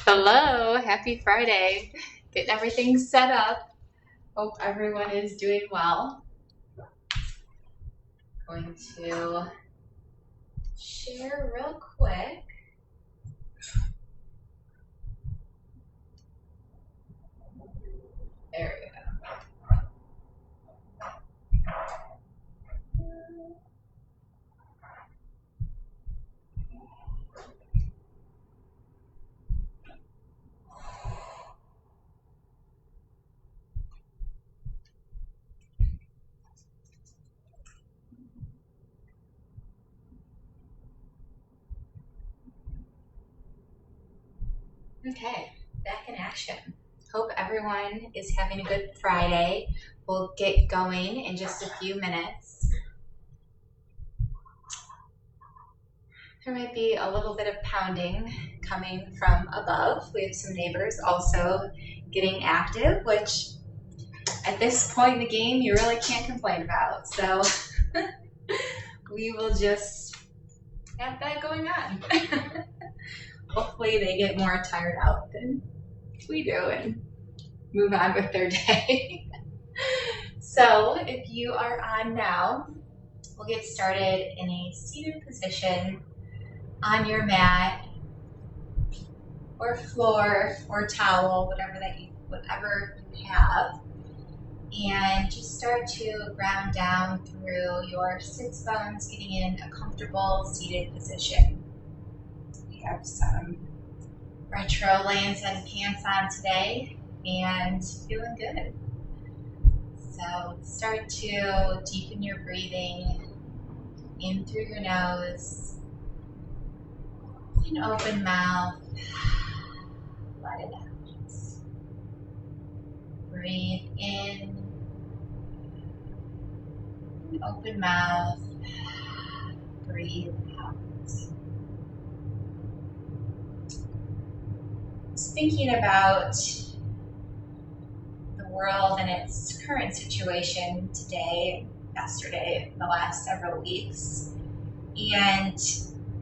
Hello, happy Friday. Getting everything set up. Hope everyone is doing well. Going to share real quick. There we go. Okay, back in action. Hope everyone is having a good Friday. We'll get going in just a few minutes. There might be a little bit of pounding coming from above. We have some neighbors also getting active, which at this point in the game you really can't complain about. So we will just have that going on. Hopefully they get more tired out than we do and move on with their day. So if you are on now, we'll get started in a seated position on your mat or floor or towel, whatever you have. And just start to ground down through your sits bones, getting in a comfortable seated position. We have some retro leggings and pants on today and feeling good. So start to deepen your breathing in through your nose, an open mouth, let it out. Breathe in, an open mouth, breathe out. Just thinking about the world and its current situation today, yesterday, the last several weeks. And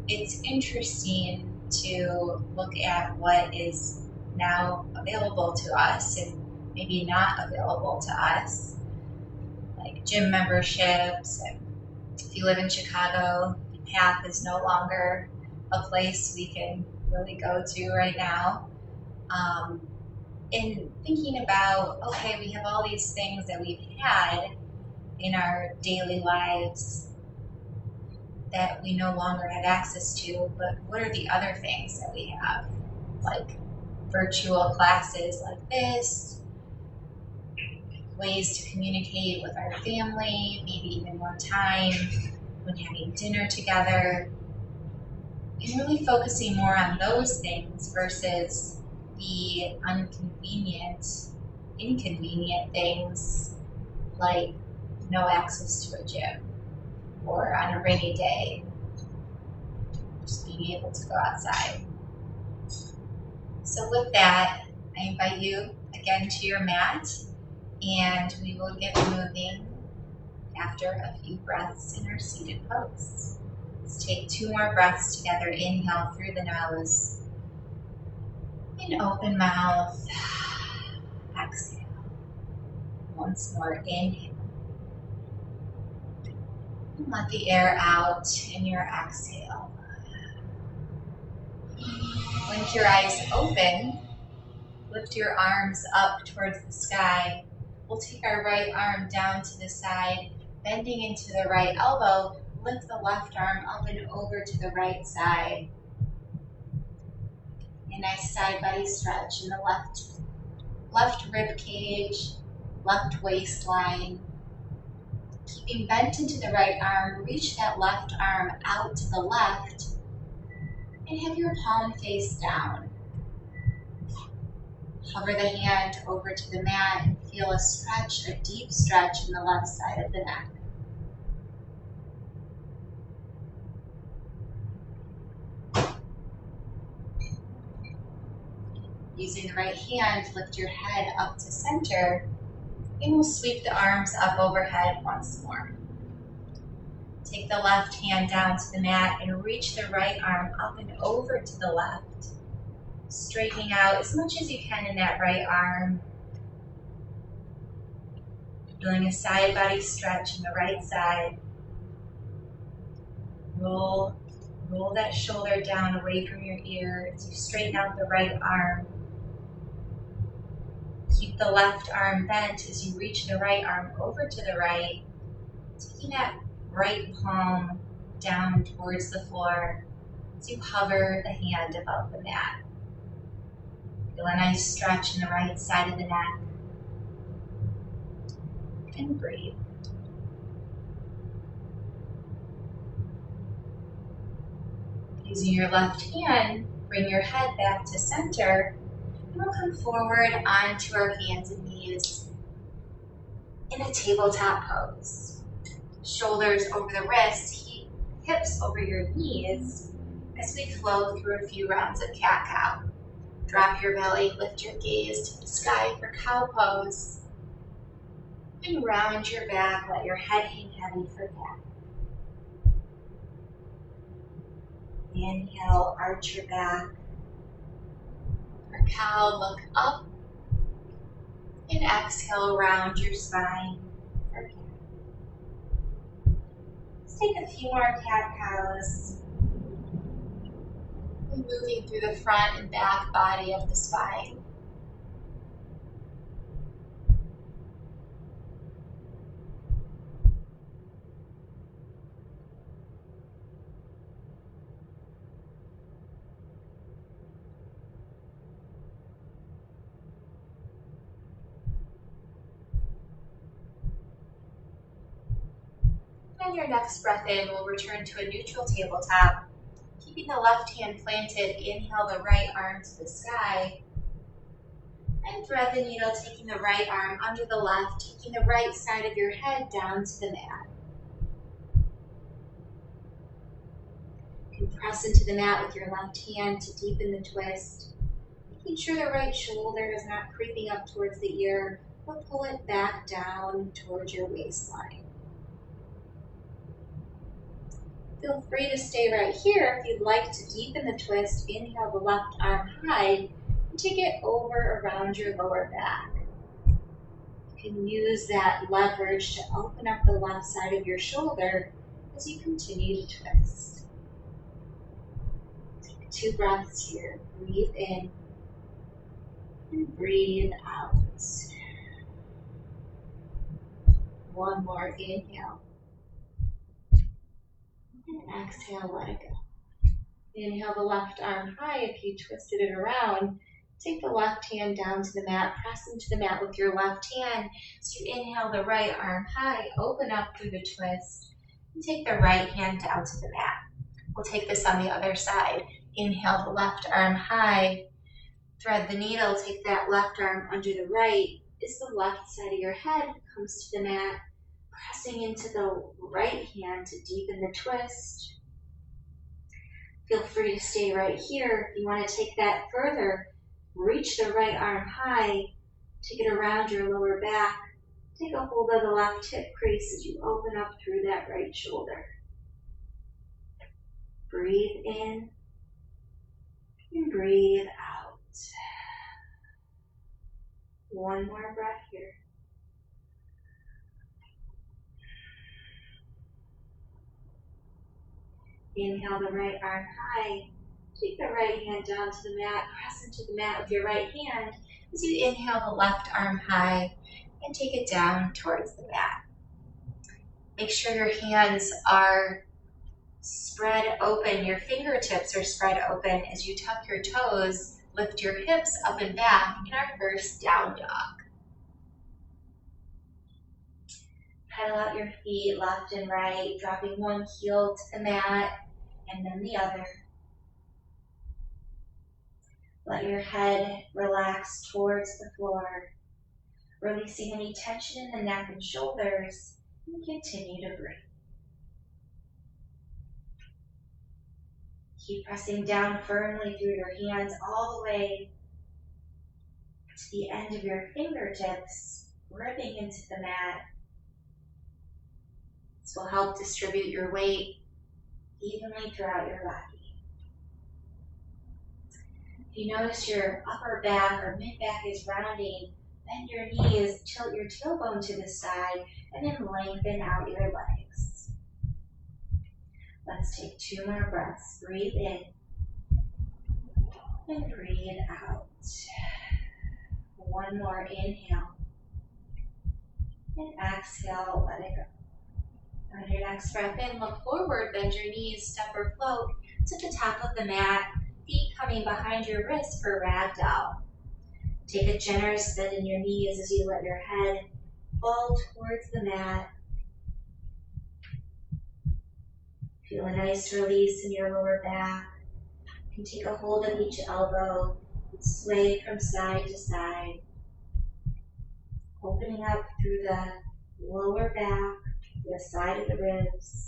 it's interesting to look at what is now available to us and maybe not available to us, like gym memberships. And if you live in Chicago, the Path is no longer a place we can really go to right now. And thinking about, okay, we have all these things that we've had in our daily lives that we no longer have access to, but what are the other things that we have? Like virtual classes like this, ways to communicate with our family, maybe even more time when having dinner together, and really focusing more on those things versus the inconvenient things like no access to a gym or on a rainy day, just being able to go outside. So with that, I invite you again to your mat, and we will get moving after a few breaths in our seated pose. Let's take 2 more breaths together. Inhale through the nose. An open mouth. Exhale. Once more, inhale. And let the air out in your exhale. Blink your eyes open. Lift your arms up towards the sky. We'll take our right arm down to the side, bending into the right elbow. Lift the left arm up and over to the right side. A nice side body stretch in the left rib cage, left waistline. Keeping bent into the right arm, reach that left arm out to the left and have your palm face down. Hover the hand over to the mat and feel a stretch, a deep stretch in the left side of the neck. Using the right hand, lift your head up to center, and we'll sweep the arms up overhead once more. Take the left hand down to the mat and reach the right arm up and over to the left. Straightening out as much as you can in that right arm. Feeling a side body stretch in the right side. Roll that shoulder down away from your ear as you straighten out the right arm. Keep the left arm bent as you reach the right arm over to the right, taking that right palm down towards the floor as you hover the hand above the mat. Feel a nice stretch in the right side of the neck. And breathe. Using your left hand, bring your head back to center. And we'll come forward onto our hands and knees in a tabletop pose. Shoulders over the wrists, hips over your knees as we flow through a few rounds of cat-cow. Drop your belly, lift your gaze to the sky for cow pose. And round your back, let your head hang heavy for cat. Inhale, arch your back. For cow, look up. And exhale, round your spine for cat. Let's take a few more cat-cows. Moving through the front and back body of the spine. On your next breath in, we'll return to a neutral tabletop. Keeping the left hand planted, inhale the right arm to the sky. And thread the needle, taking the right arm under the left, taking the right side of your head down to the mat. You can press into the mat with your left hand to deepen the twist. Making sure the right shoulder is not creeping up towards the ear, but pull it back down towards your waistline. Feel free to stay right here if you'd like to deepen the twist. Inhale the left arm high and take it over around your lower back. You can use that leverage to open up the left side of your shoulder as you continue to twist. Take 2 breaths here. Breathe in and breathe out. One more inhale. And exhale, let it go. Inhale the left arm high if you twisted it around. Take the left hand down to the mat, press into the mat with your left hand. So you inhale the right arm high, open up through the twist, and take the right hand down to the mat. We'll take this on the other side. Inhale the left arm high, thread the needle, take that left arm under the right as the left side of your head comes to the mat. Pressing into the right hand to deepen the twist. Feel free to stay right here. If you want to take that further, reach the right arm high, take it around your lower back, take a hold of the left hip crease as you open up through that right shoulder. Breathe in and breathe out. One more breath here. Inhale the right arm high. Take the right hand down to the mat. Press into the mat with your right hand as you inhale the left arm high and take it down towards the mat. Make sure your hands are spread open. Your fingertips are spread open as you tuck your toes. Lift your hips up and back in our first down dog. Pedal out your feet left and right, dropping one heel to the mat and then the other. Let your head relax towards the floor, releasing any tension in the neck and shoulders, and continue to breathe. Keep pressing down firmly through your hands all the way to the end of your fingertips, gripping into the mat. This will help distribute your weight evenly throughout your body. You notice your upper back or mid back is rounding. Bend your knees, tilt your tailbone to the side, and then lengthen out your legs. Let's take 2 more breaths. Breathe in and breathe out. 1 more inhale. And exhale, let it go. On your next breath in, look forward, bend your knees, step or float to the top of the mat, feet coming behind your wrists for ragdoll. Take a generous bend in your knees as you let your head fall towards the mat. Feel a nice release in your lower back. You can take a hold of each elbow, sway from side to side, opening up through the lower back, the side of the ribs.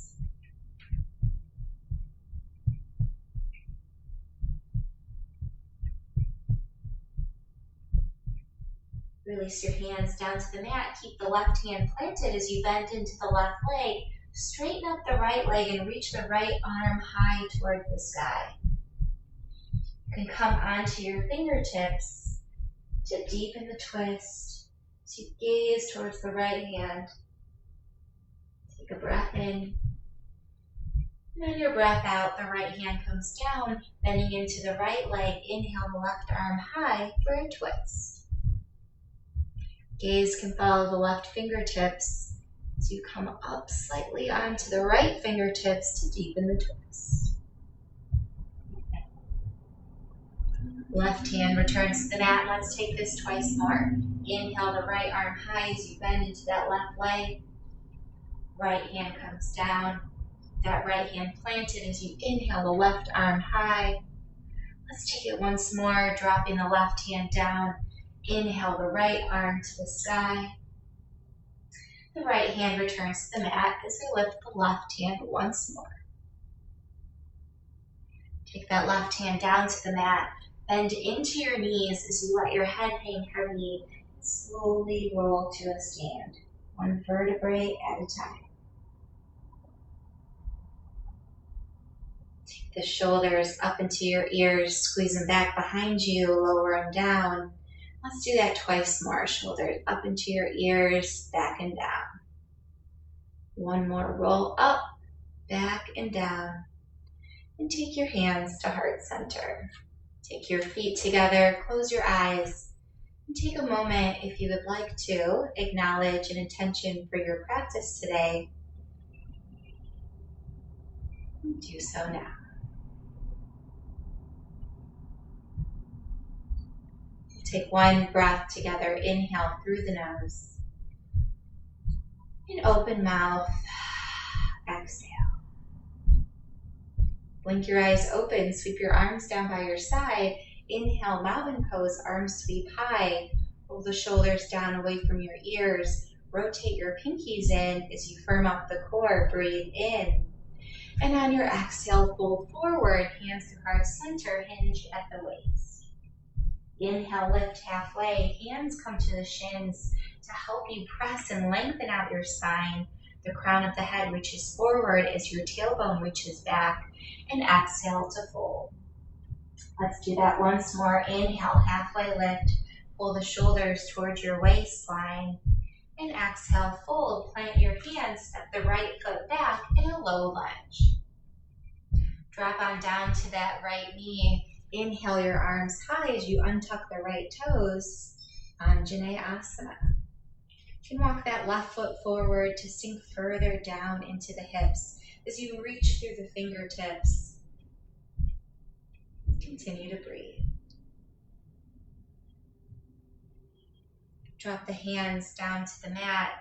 Release your hands down to the mat. Keep the left hand planted as you bend into the left leg. Straighten up the right leg and reach the right arm high toward the sky. You can come onto your fingertips to deepen the twist. So you gaze towards the right hand. Take a breath in. And on your breath out, the right hand comes down, bending into the right leg. Inhale the left arm high for a twist. Gaze can follow the left fingertips as you come up slightly onto the right fingertips to deepen the twist. Left hand returns to the mat. Let's take this twice more. Inhale the right arm high as you bend into that left leg. Right hand comes down. That right hand planted as you inhale the left arm high. Let's take it once more, dropping the left hand down. Inhale the right arm to the sky. The right hand returns to the mat as we lift the left hand once more. Take that left hand down to the mat. Bend into your knees as you let your head hang heavy. Slowly roll to a stand, 1 vertebrae at a time. Take the shoulders up into your ears, squeeze them back behind you, lower them down. Let's do that twice more. Shoulders up into your ears, back and down. 1 more. Roll up, back and down. And take your hands to heart center. Take your feet together, close your eyes, and take a moment, if you would like to, acknowledge an intention for your practice today. Do so now. Take 1 breath together. Inhale through the nose. And open mouth. Exhale. Blink your eyes open. Sweep your arms down by your side. Inhale, mountain pose. Arms sweep high. Roll the shoulders down away from your ears. Rotate your pinkies in as you firm up the core. Breathe in. And on your exhale, fold forward. Hands to heart center. Hinge at the waist. Inhale, lift halfway. Hands come to the shins to help you press and lengthen out your spine. The crown of the head reaches forward as your tailbone reaches back. And exhale to fold. Let's do that once more. Inhale, halfway lift. Pull the shoulders towards your waistline. And exhale, fold. Plant your hands, step the right foot back in a low lunge. Drop on down to that right knee. Inhale your arms high as you untuck the right toes. Anjaneyasana. You can walk that left foot forward to sink further down into the hips as you reach through the fingertips. Continue to breathe. Drop the hands down to the mat.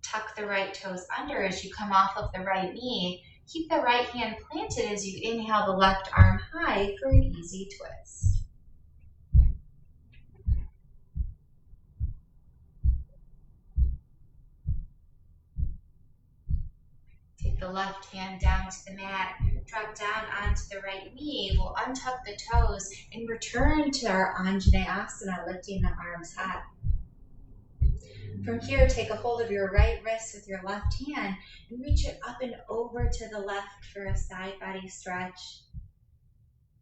Tuck the right toes under as you come off of the right knee. Keep the right hand planted as you inhale the left arm high for an easy twist. Take the left hand down to the mat. Drop down onto the right knee. We'll untuck the toes and return to our Anjaneyasana, lifting the arms high. From here, take a hold of your right wrist with your left hand and reach it up and over to the left for a side body stretch.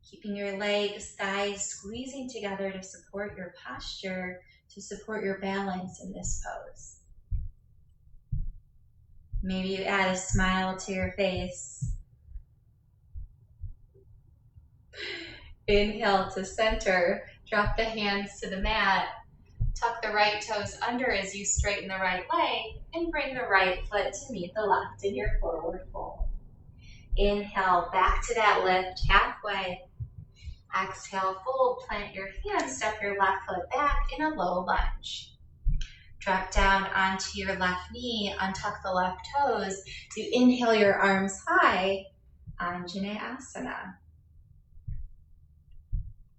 Keeping your legs, thighs squeezing together to support your posture, to support your balance in this pose. Maybe you add a smile to your face. Inhale to center. Drop the hands to the mat. Tuck the right toes under as you straighten the right leg and bring the right foot to meet the left in your forward fold. Inhale, back to that lift, halfway. Exhale, fold, plant your hands, step your left foot back in a low lunge. Drop down onto your left knee, untuck the left toes. You inhale your arms high, Anjaneyasana.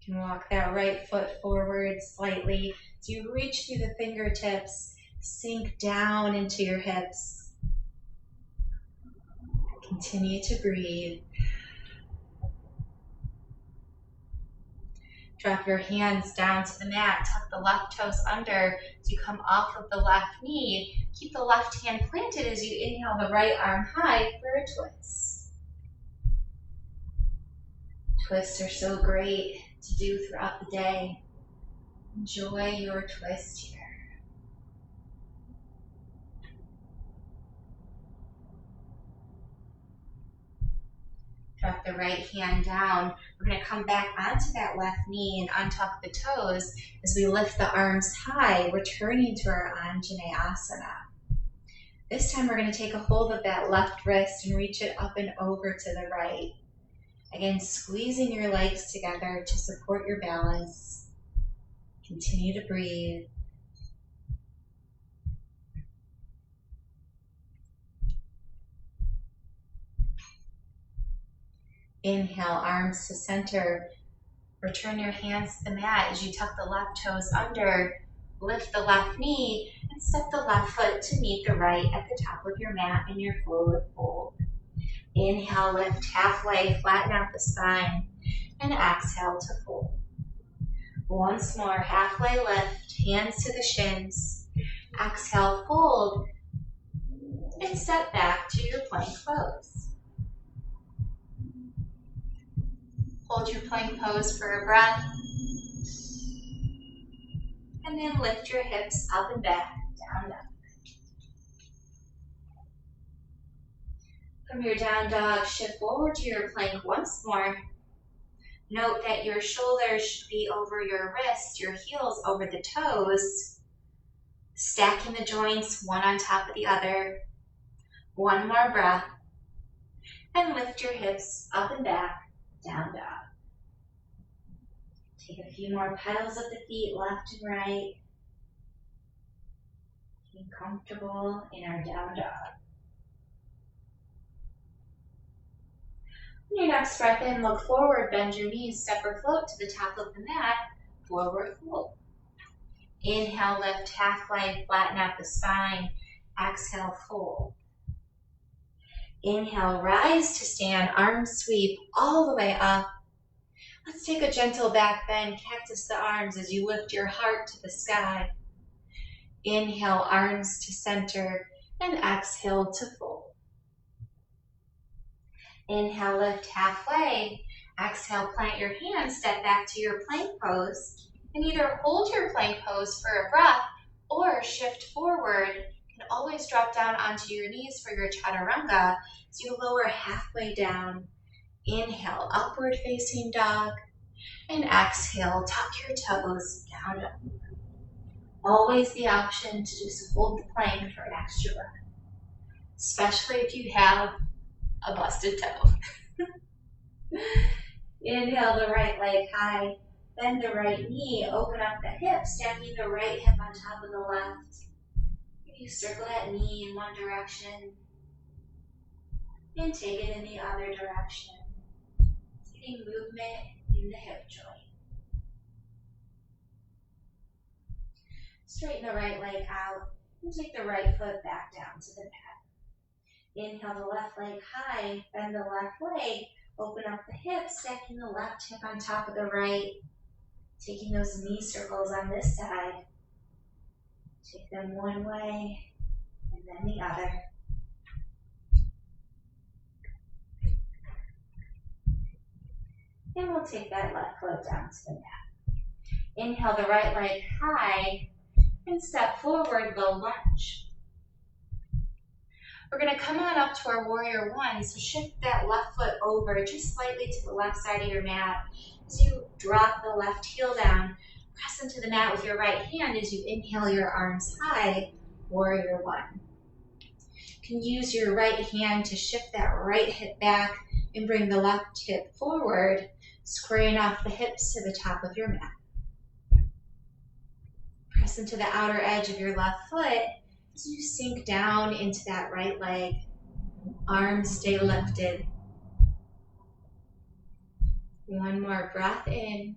You can walk that right foot forward slightly as you reach through the fingertips, sink down into your hips. Continue to breathe. Drop your hands down to the mat, tuck the left toes under as you come off of the left knee. Keep the left hand planted as you inhale the right arm high for a twist. Twists are so great to do throughout the day. Enjoy your twist here. Drop the right hand down. We're going to come back onto that left knee and untuck the toes as we lift the arms high, returning to our Anjaneyasana. This time we're going to take a hold of that left wrist and reach it up and over to the right. Again, squeezing your legs together to support your balance. Continue to breathe. Inhale, arms to center. Return your hands to the mat as you tuck the left toes under. Lift the left knee and step the left foot to meet the right at the top of your mat in your forward fold. Inhale, lift halfway, flatten out the spine, and exhale to fold. Once more, halfway lift, hands to the shins. Exhale, fold, and step back to your plank pose. Hold your plank pose for a breath, and then lift your hips up and back, down, down. From your down dog, shift forward to your plank once more. Note that your shoulders should be over your wrists, your heels over the toes. Stacking the joints one on top of the other. One more breath. And lift your hips up and back, down dog. Take a few more pedals of the feet, left and right. Being comfortable in our down dog. On your next breath in, look forward, bend your knees, step or float to the top of the mat, forward fold. Inhale, lift halfway, flatten out the spine. Exhale, fold. Inhale, rise to stand, arms sweep all the way up. Let's take a gentle back bend, cactus the arms as you lift your heart to the sky. Inhale, arms to center, and exhale to fold. Inhale, lift halfway. Exhale, plant your hands, step back to your plank pose, and either hold your plank pose for a breath or shift forward. You can always drop down onto your knees for your chaturanga as you lower halfway down. Inhale, upward facing dog, and exhale, tuck your toes down. Always the option to just hold the plank for an extra breath, especially if you have a busted toe. Inhale the right leg high, bend the right knee, open up the hip, stacking the right hip on top of the left. You circle that knee in one direction and take it in the other direction. Getting movement in the hip joint. Straighten the right leg out and take the right foot back down to the mat. Inhale the left leg high, bend the left leg, open up the hip, stacking the left hip on top of the right. Taking those knee circles on this side. Take them one way and then the other. And we'll take that left foot down to the mat. Inhale the right leg high and step forward, low lunge. We're going to come on up to our warrior one, so shift that left foot over just slightly to the left side of your mat. As you drop the left heel down, press into the mat with your right hand as you inhale your arms high, warrior one. You can use your right hand to shift that right hip back and bring the left hip forward, squaring off the hips to the top of your mat. Press into the outer edge of your left foot as you sink down into that right leg. Arms stay lifted. One more breath in.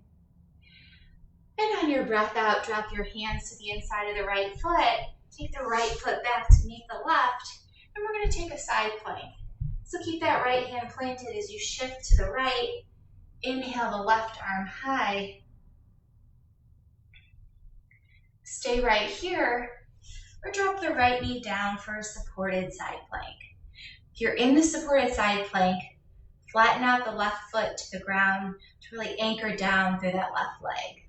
And on your breath out, drop your hands to the inside of the right foot. Take the right foot back to meet the left. And we're going to take a side plank. So keep that right hand planted as you shift to the right. Inhale the left arm high. Stay right here, or drop the right knee down for a supported side plank. If you're in the supported side plank, flatten out the left foot to the ground to really anchor down through that left leg.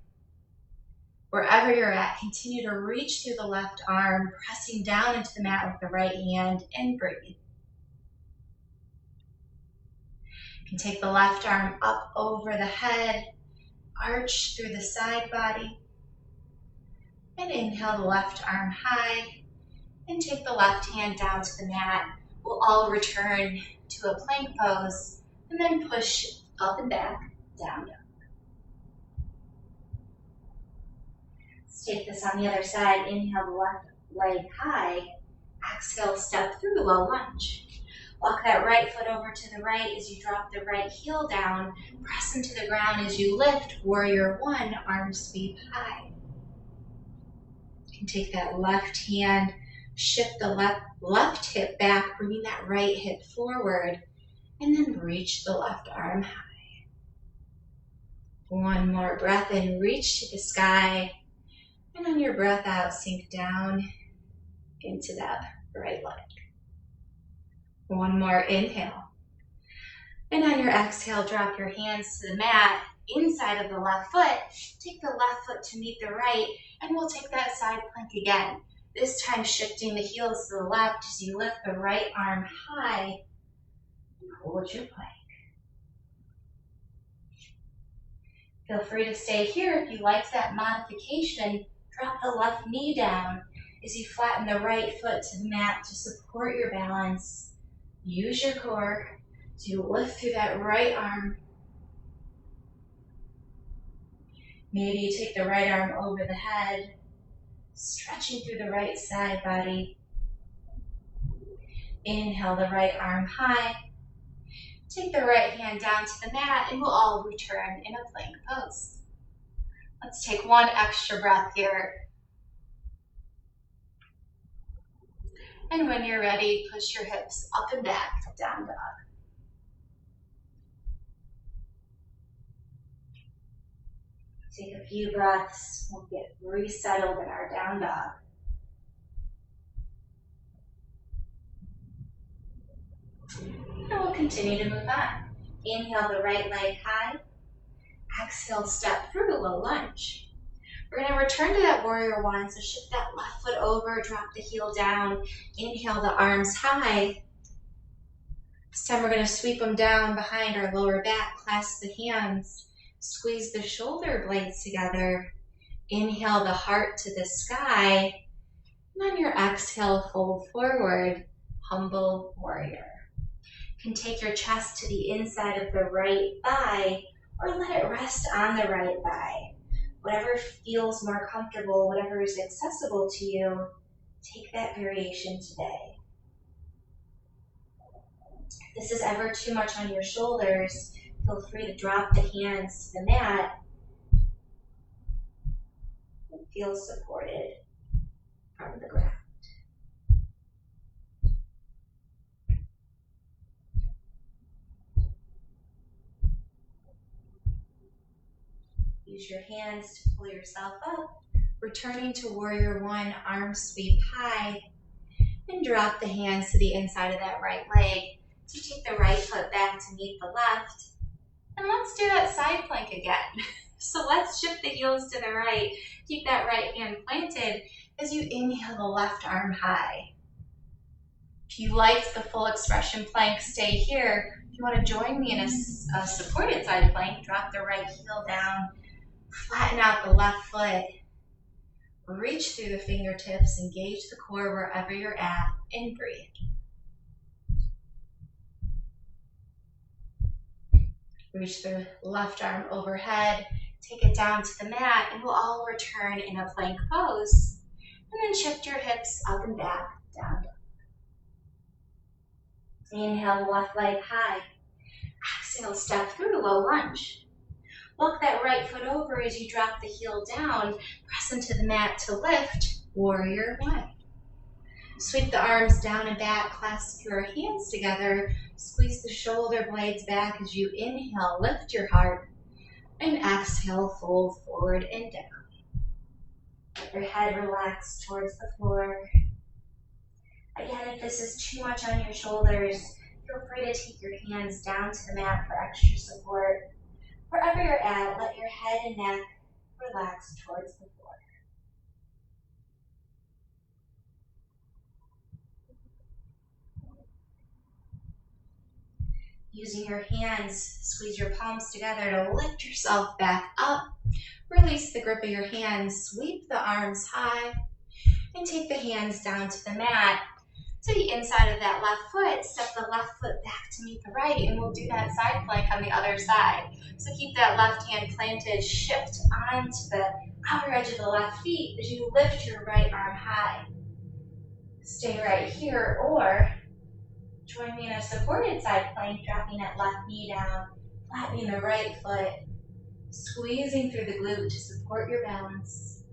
Wherever you're at, continue to reach through the left arm, pressing down into the mat with the right hand, and breathe. You can take the left arm up over the head, arch through the side body, and inhale the left arm high, and take the left hand down to the mat. We'll all return to a plank pose, and then push up and back, down, down. Let's take this on the other side. Inhale the left leg high. Exhale, step through, low lunge. Walk that right foot over to the right as you drop the right heel down. Press into the ground as you lift, warrior one, arms sweep high. You can take that left hand, shift the left hip back, bringing that right hip forward, and then reach the left arm high. One more breath in, reach to the sky, and on your breath out, sink down into that right leg. One more inhale. And on your exhale, drop your hands to the mat, inside of the left foot. Take the left foot to meet the right, and we'll take that side plank again. This time shifting the heels to the left as you lift the right arm high and hold your plank. Feel free to stay here if you like that modification. Drop the left knee down as you flatten the right foot to the mat to support your balance. Use your core to lift through that right arm. Maybe you take the right arm over the head, stretching through the right side body. Inhale the right arm high. Take the right hand down to the mat, and we'll all return in a plank pose. Let's take one extra breath here. And when you're ready, push your hips up and back, down dog. Take a few breaths. We'll get resettled in our down dog. And we'll continue to move on. Inhale the right leg high. Exhale, step through, low lunge. We're going to return to that warrior one, so shift that left foot over, drop the heel down, inhale the arms high. This time we're going to sweep them down behind our lower back, clasp the hands, squeeze the shoulder blades together, inhale the heart to the sky, and on your exhale, fold forward, humble warrior. You can take your chest to the inside of the right thigh, or let it rest on the right thigh. Whatever feels more comfortable, whatever is accessible to you, take that variation today. If this is ever too much on your shoulders, feel free to drop the hands to the mat and feel supported from the ground. Use your hands to pull yourself up, returning to warrior one, arms sweep high, and drop the hands to the inside of that right leg. So take the right foot back to meet the left, And let's do that side plank again. So let's shift the heels to the right. Keep that right hand planted as you inhale the left arm high. If you liked the full expression plank, stay here. If you want to join me in a supported side plank, drop the right heel down, flatten out the left foot, reach through the fingertips, engage the core wherever you're at, and breathe. Reach the left arm overhead, take it down to the mat, and we'll all return in a plank pose. And then shift your hips up and back, down. Inhale, left leg high. Exhale, step through, low lunge. Walk that right foot over as you drop the heel down. Press into the mat to lift, warrior one. Sweep the arms down and back, clasp your hands together. Squeeze the shoulder blades back as you inhale, lift your heart. And exhale, fold forward and down. Let your head relax towards the floor. Again, if this is too much on your shoulders, feel free to take your hands down to the mat for extra support. Wherever you're at, let your head and neck relax towards the floor. Using your hands, squeeze your palms together to lift yourself back up. Release the grip of your hands, sweep the arms high, and take the hands down to the mat. To the inside of that left foot, step the left foot back to meet the right, and we'll do that side plank on the other side. So keep that left hand planted, shift onto the outer edge of the left feet as you lift your right arm high. Stay right here, or join me in a supported side plank, dropping that left knee down, flattening the right foot, squeezing through the glute to support your balance.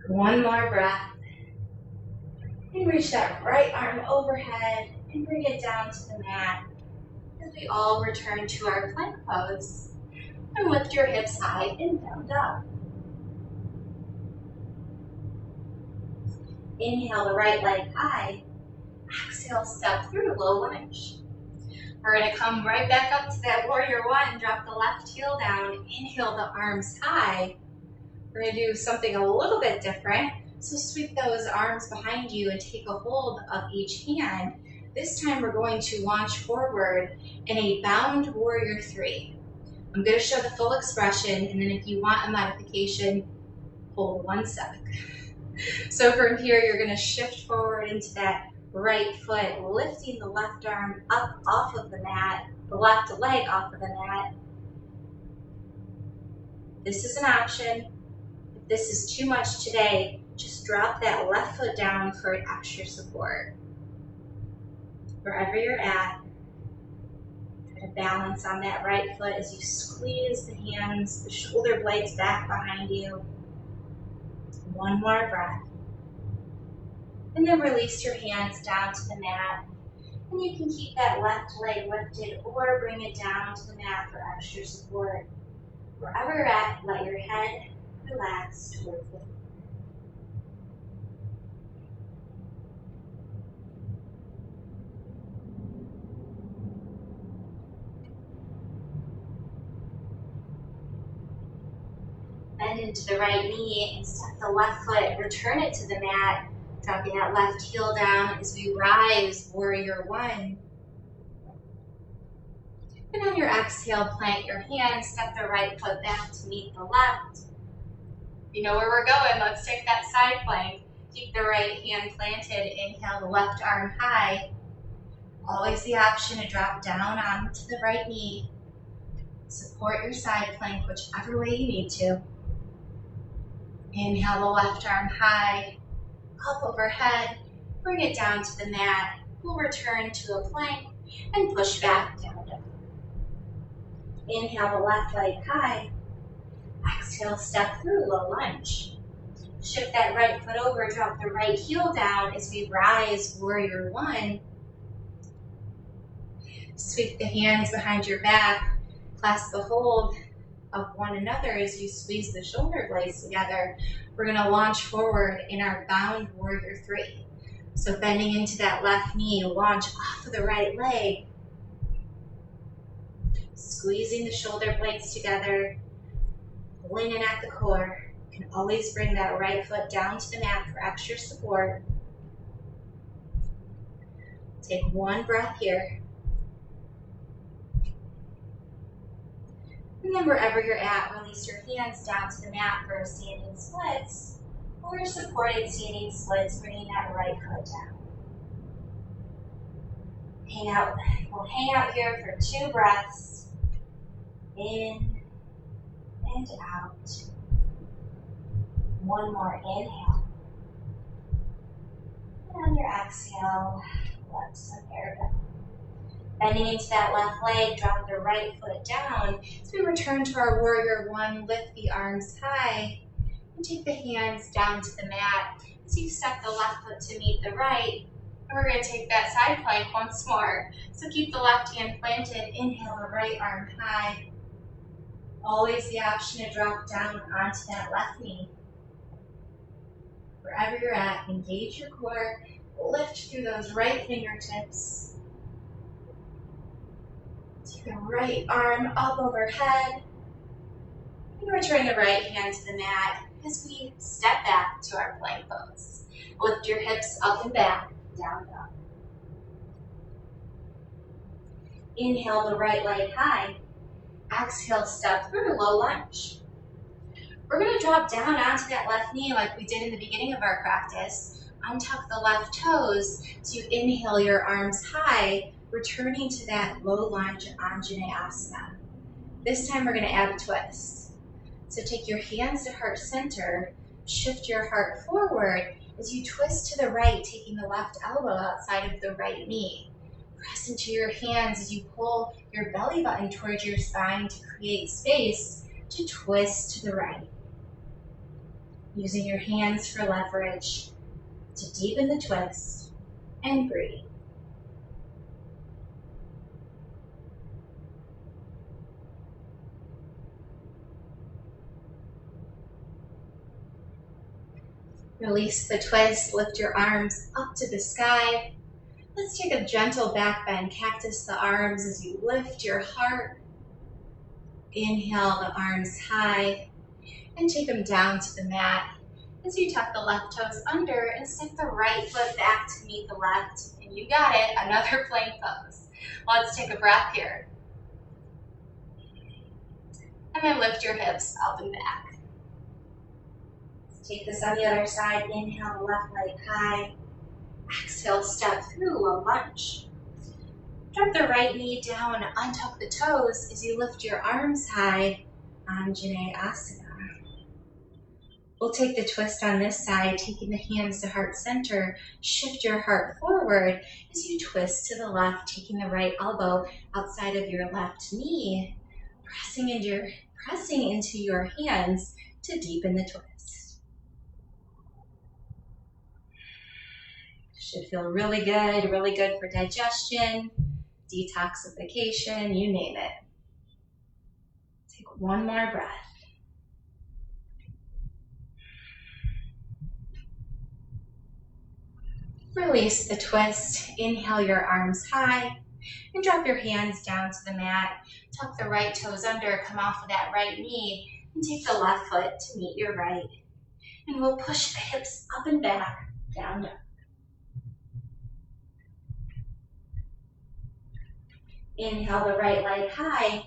One more breath. And reach that right arm overhead and bring it down to the mat as we all return to our plank pose. And lift your hips high and down dog. Inhale the right leg high. Exhale, step through, low lunge. We're going to come right back up to that warrior one. Drop the left heel down. Inhale the arms high. We're going to do something a little bit different. So sweep those arms behind you and take a hold of each hand. This time we're going to launch forward in a bound warrior three. I'm going to show the full expression, and then if you want a modification, hold 1 sec. So from here, you're going to shift forward into that right foot, lifting the left arm up off of the mat, the left leg off of the mat. This is an option. If this is too much today, just drop that left foot down for an extra support. Wherever you're at, try to balance on that right foot as you squeeze the hands, the shoulder blades back behind you. One more breath. And then release your hands down to the mat. And you can keep that left leg lifted or bring it down to the mat for extra support. Wherever you're at, let your head relax towards the floor. Bend into the right knee and step the left foot, return it to the mat, dropping that left heel down as we rise, warrior one. And on your exhale, plant your hands, step the right foot back to meet the left. You know where we're going, let's take that side plank. Keep the right hand planted, inhale the left arm high. Always the option to drop down onto the right knee. Support your side plank whichever way you need to. Inhale the left arm high, up overhead, bring it down to the mat. We'll return to a plank and push back down. Inhale the left leg high. Exhale, step through, low lunge. Shift that right foot over, drop the right heel down as we rise, warrior one. Sweep the hands behind your back, clasp the hold of one another as you squeeze the shoulder blades together. We're going to launch forward in our bound warrior three. So bending into that left knee, launch off of the right leg. Squeezing the shoulder blades together, leaning at the core. You can always bring that right foot down to the mat for extra support. Take one breath here. And then wherever you're at, release your hands down to the mat for standing splits or supported standing splits, bringing that right foot down. We'll hang out here for 2 breaths. In and out. One more inhale. And on your exhale, let some air go. Bending into that left leg, drop the right foot down. As we return to our warrior one, lift the arms high and take the hands down to the mat. As you step the left foot to meet the right, and we're going to take that side plank once more. So keep the left hand planted, inhale the right arm high. Always the option to drop down onto that left knee. Wherever you're at, engage your core, lift through those right fingertips. Take the right arm up overhead. And return the right hand to the mat as we step back to our plank pose. Lift your hips up and back, down dog. Inhale the right leg high. Exhale, step through low lunge. We're going to drop down onto that left knee like we did in the beginning of our practice. Untuck the left toes to inhale your arms high, returning to that low lunge Anjaneyasana. This time we're going to add a twist. So take your hands to heart center, shift your heart forward as you twist to the right, taking the left elbow outside of the right knee. Press into your hands as you pull your belly button towards your spine to create space to twist to the right. Using your hands for leverage to deepen the twist and breathe. Release the twist, lift your arms up to the sky. Let's take a gentle back bend, cactus the arms as you lift your heart. Inhale the arms high and take them down to the mat as you tuck the left toes under and step the right foot back to meet the left. And you got it, another plank pose. Let's take a breath here. And then lift your hips up and back. Let's take this on the other side. Inhale the left leg high. Exhale, step through low lunge. Drop the right knee down, untuck the toes as you lift your arms high, Anjaneyasana. We'll take the twist on this side, taking the hands to heart center. Shift your heart forward as you twist to the left, taking the right elbow outside of your left knee, pressing into your hands to deepen the twist. Should feel really good for digestion, detoxification, you name it. Take one more breath. Release the twist. Inhale your arms high and drop your hands down to the mat. Tuck the right toes under, come off of that right knee, and take the left foot to meet your right. And we'll push the hips up and back, down dog. Inhale the right leg high.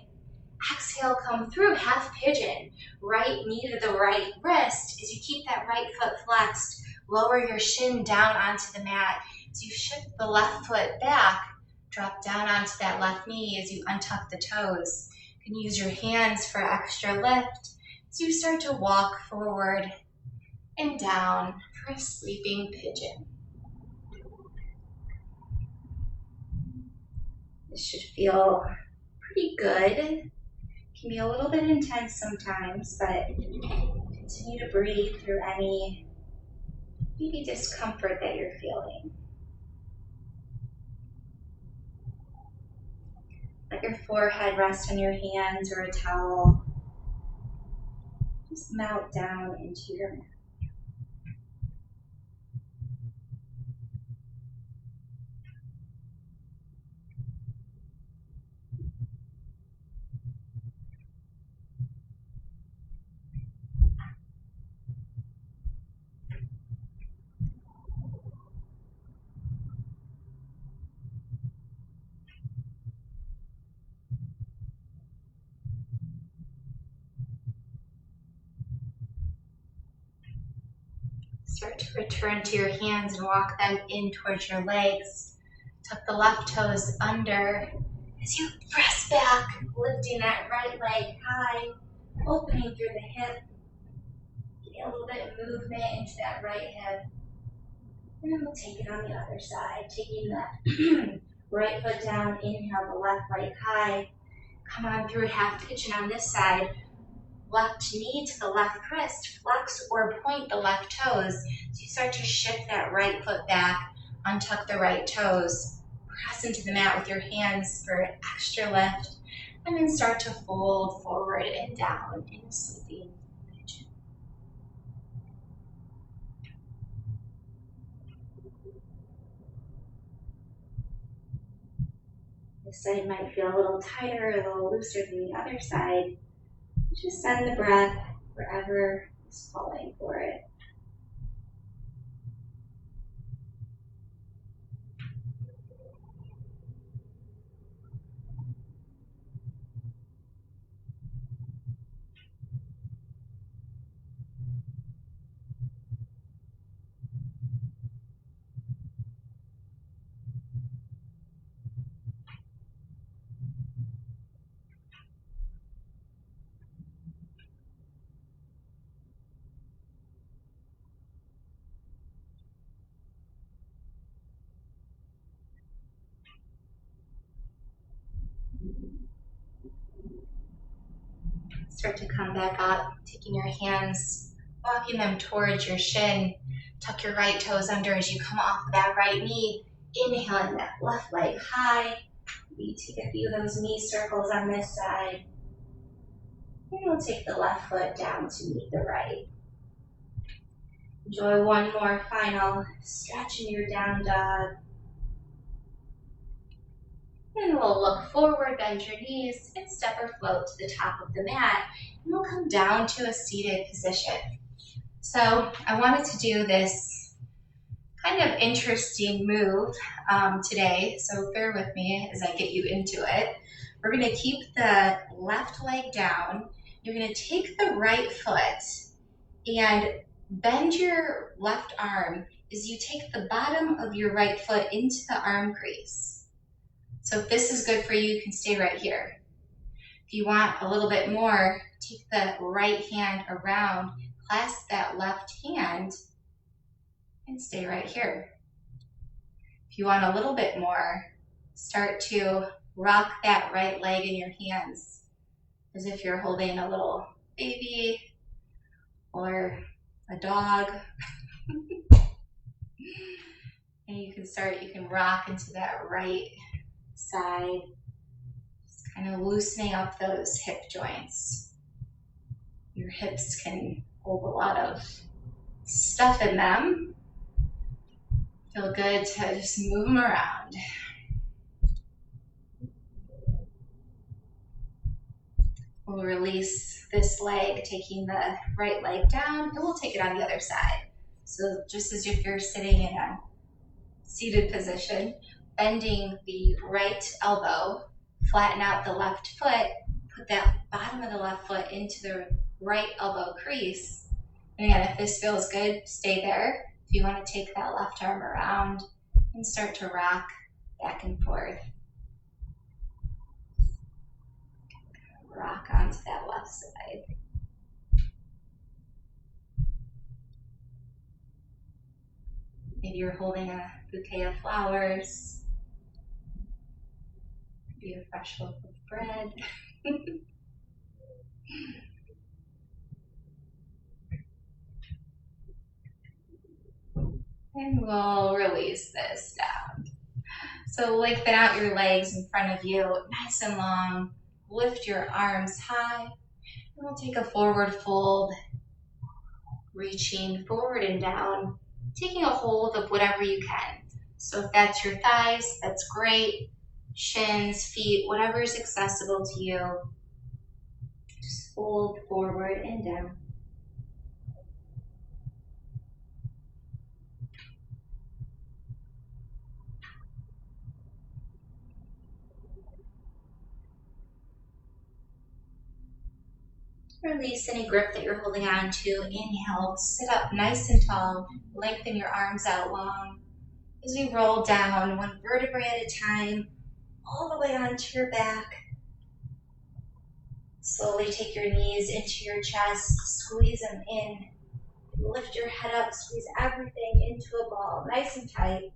Exhale, come through half pigeon. Right knee to the right wrist as you keep that right foot flexed. Lower your shin down onto the mat. As you shift the left foot back, drop down onto that left knee as you untuck the toes. You can use your hands for extra lift as you start to walk forward and down for a sleeping pigeon. This should feel pretty good. Can be a little bit intense sometimes, but continue to breathe through any maybe discomfort that you're feeling. Let your forehead rest on your hands or a towel. Just melt down into your neck. Start to return to your hands and walk them in towards your legs. Tuck the left toes under as you press back, lifting that right leg high, opening through the hip. Getting a little bit of movement into that right hip. And then we'll take it on the other side, taking that right foot down, inhale the left leg high. Come on through half pigeon on this side. Left knee to the left wrist, flex or point the left toes. So you start to shift that right foot back, untuck the right toes, press into the mat with your hands for extra lift, and then start to fold forward and down in a sleeping pigeon. This side might feel a little tighter, a little looser than the other side. Just send the breath wherever is calling for it. Start to come back up, taking your hands, walking them towards your shin. Tuck your right toes under as you come off of that right knee. Inhaling that left leg high. We take a few of those knee circles on this side. And we'll take the left foot down to meet the right. Enjoy one more final stretch in your down dog. And we'll look forward, bend your knees, and step or float to the top of the mat. And we'll come down to a seated position. So I wanted to do this kind of interesting move today, so bear with me as I get you into it. We're going to keep the left leg down. You're going to take the right foot and bend your left arm as you take the bottom of your right foot into the arm crease. So if this is good for you, you can stay right here. If you want a little bit more, take the right hand around, clasp that left hand, and stay right here. If you want a little bit more, start to rock that right leg in your hands as if you're holding a little baby or a dog. And you can rock into that right side, just kind of loosening up those hip joints. Your hips can hold a lot of stuff in them. Feel good to just move them around. We'll release this leg, taking the right leg down, and we'll take it on the other side. So just as if you're sitting in a seated position, bending the right elbow, flatten out the left foot, put that bottom of the left foot into the right elbow crease. And again, if this feels good, stay there. If you want to take that left arm around and start to rock back and forth. Rock onto that left side. Maybe you're holding a bouquet of flowers. Maybe a fresh loaf of bread. And we'll release this down. So lengthen out your legs in front of you, nice and long. Lift your arms high. And we'll take a forward fold, reaching forward and down, taking a hold of whatever you can. So if that's your thighs, that's great. Shins, feet, whatever is accessible to you. Just fold forward and down. Release any grip that you're holding on to. Inhale, sit up nice and tall. Lengthen your arms out long. As we roll down, one vertebrae at a time, all the way onto your back. Slowly take your knees into your chest, squeeze them in. Lift your head up, squeeze everything into a ball, nice and tight.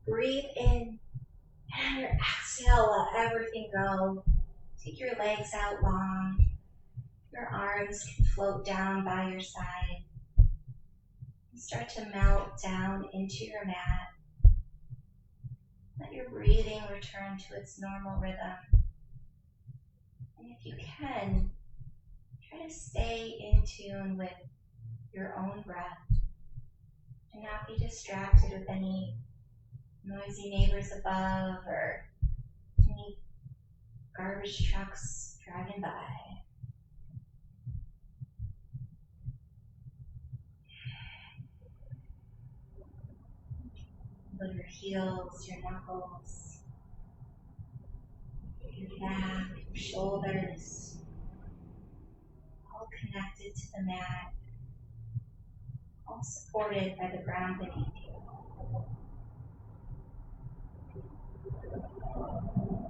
Breathe in, and on your exhale, let everything go. Take your legs out long. Your arms can float down by your side. And start to melt down into your mat. Let your breathing return to its normal rhythm. And if you can, try to stay in tune with your own breath and not be distracted with any noisy neighbors above or any garbage trucks driving by. Feel your heels, your knuckles, your back, your shoulders, all connected to the mat, all supported by the ground beneath you.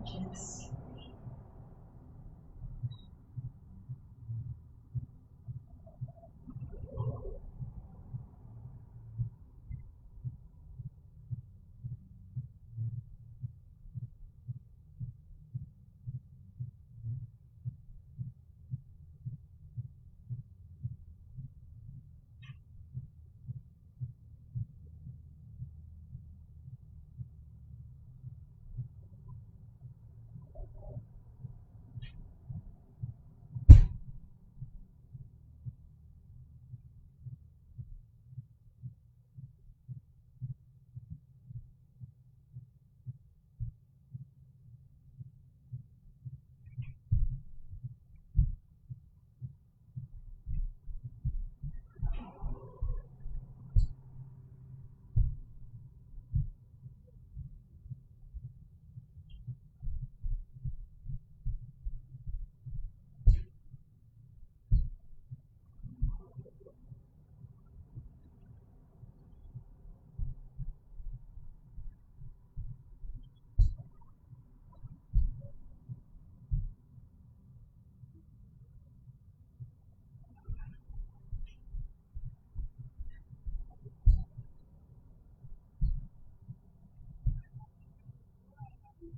Just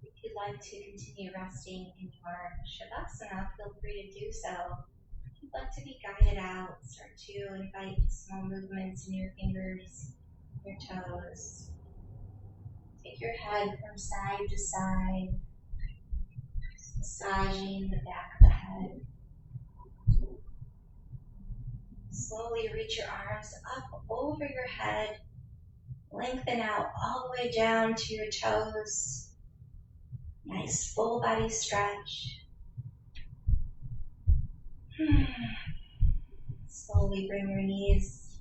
if you'd like to continue resting in your Shavasana, feel free to do so. If you'd like to be guided out, start to invite small movements in your fingers, your toes. Take your head from side to side, massaging the back of the head. Slowly reach your arms up over your head. Lengthen out all the way down to your toes. Nice full body stretch. Slowly bring your knees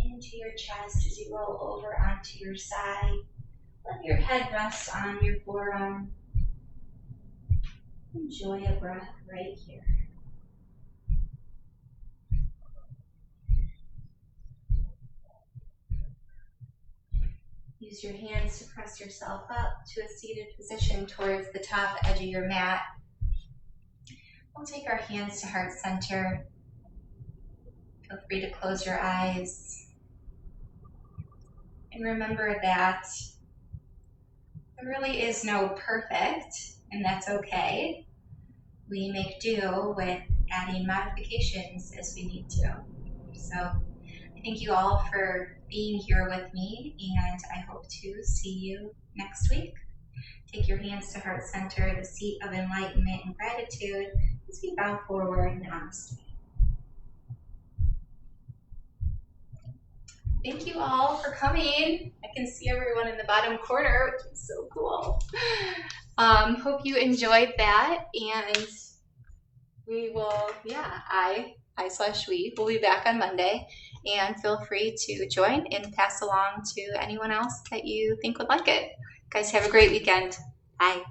into your chest as you roll over onto your side. Let your head rest on your forearm. Enjoy a breath right here. Use your hands to press yourself up to a seated position towards the top edge of your mat. We'll take our hands to heart center. Feel free to close your eyes. And remember that there really is no perfect, and that's okay. We make do with adding modifications as we need to. So thank you all for being here with me, and I hope to see you next week. Take your hands to heart center, the seat of enlightenment and gratitude, as we bow forward. Namaste. Thank you all for coming. I can see everyone in the bottom corner, which is so cool. Hope you enjoyed that, and we will, we will be back on Monday, and feel free to join and pass along to anyone else that you think would like it. Guys, have a great weekend. Bye.